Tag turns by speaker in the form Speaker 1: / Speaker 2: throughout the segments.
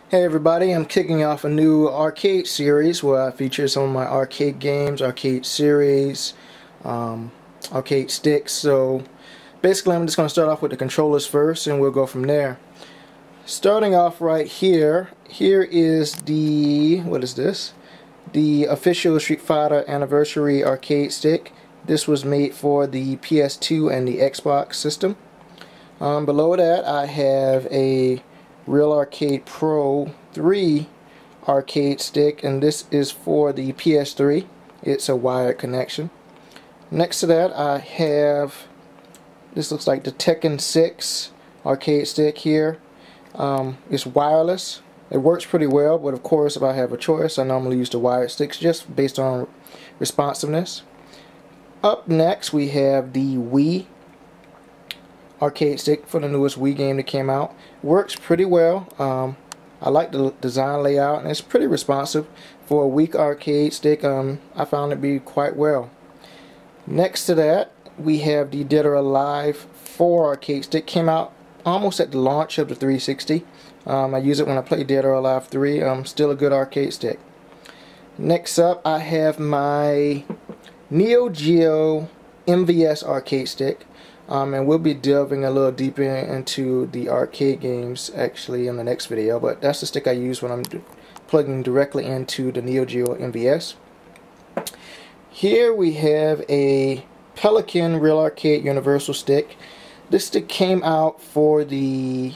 Speaker 1: Hey everybody, I'm kicking off a new arcade series where I feature some of my arcade games, arcade series, arcade sticks. So basically I'm just going to start off with the controllers first and we'll go from there. Starting off right here, here is the, what is this? The official Street Fighter Anniversary arcade stick. This was made for the PS2 and the Xbox system. Below that I have a Real Arcade Pro 3 arcade stick, and this is for the PS3. It's a wired connection. Next to that I have, this looks like the Tekken 6 arcade stick here. It's wireless. It works pretty well, but of course if I have a choice I normally use the wired sticks just based on responsiveness. Up next we have the Wii arcade stick for the newest Wii game that came out. Works pretty well. I like the design layout and it's pretty responsive. For a weak arcade stick, I found it to be quite well. Next to that we have the Dead or Alive 4 arcade stick. Came out almost at the launch of the 360. I use it when I play Dead or Alive 3. Still a good arcade stick. Next up I have my Neo Geo MVS arcade stick. And we'll be delving a little deeper into the arcade games actually in the next video, but that's the stick I use when I'm plugging directly into the Neo Geo MVS. Here we have a Pelican Real Arcade Universal stick. This stick came out for the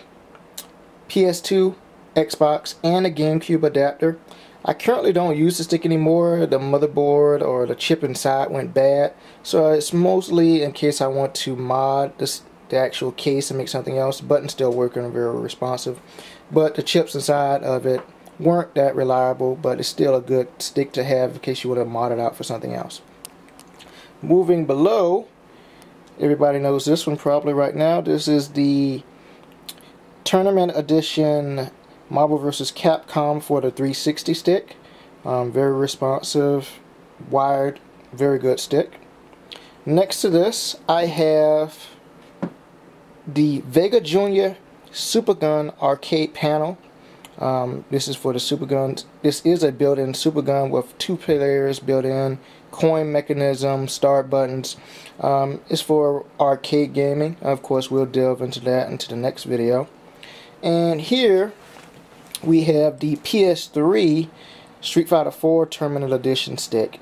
Speaker 1: PS2, Xbox, and a GameCube adapter. I currently don't use the stick anymore. The motherboard or the chip inside went bad, so it's mostly in case I want to mod the actual case and make something else. The button's still working and very responsive, but the chips inside of it weren't that reliable, but it's still a good stick to have in case you want to mod it out for something else. Moving below, everybody knows this one probably right now. This is the Tournament Edition Marvel vs. Capcom for the 360 stick. Very responsive, wired, very good stick. Next to this I have the Vega Jr. Super Gun arcade panel. This is for the Super Guns. This is a built-in Super Gun with 2 players built in, coin mechanism, start buttons. It's for arcade gaming. Of course we'll delve into that into the next video. And here we have the PS3 Street Fighter 4 Tournament Edition stick.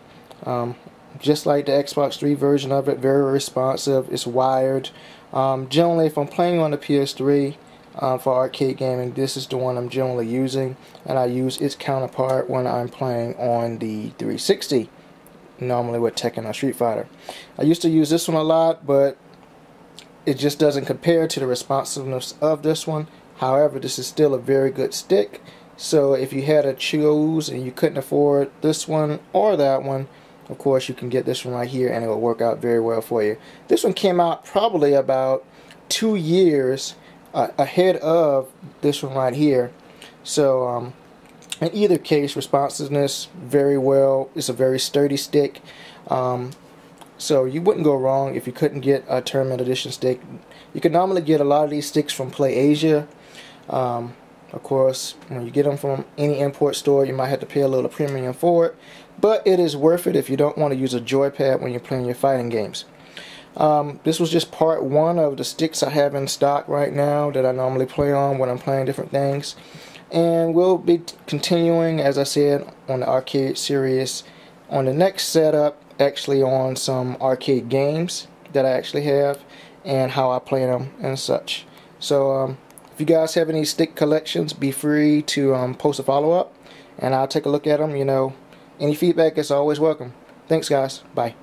Speaker 1: Just like the Xbox 3 version of it, very responsive. It's wired. Generally, if I'm playing on the PS3 for arcade gaming, this is the one I'm generally using, and I use its counterpart when I'm playing on the 360, normally with Tekken or Street Fighter. I used to use this one a lot, but it just doesn't compare to the responsiveness of this one. However, this is still a very good stick, so if you had to choose and you couldn't afford this one or that one, of course you can get this one right here and it will work out very well for you. This one came out probably about 2 years ahead of this one right here, so in either case, responsiveness very well. It's a very sturdy stick, so you wouldn't go wrong if you couldn't get a Tournament Edition stick. You can normally get a lot of these sticks from PlayAsia. Of course, when you get them from any import store, you might have to pay a little premium for it, but it is worth it if you don't want to use a joypad when you're playing your fighting games. This was just part 1 of the sticks I have in stock right now that I normally play on when I'm playing different things, and we'll be continuing, as I said, on the arcade series on the next setup, actually on some arcade games that I actually have and how I play them and such. So if you guys have any stick collections, be free to post a follow-up and I'll take a look at them. You know, any feedback is always welcome. Thanks guys. Bye.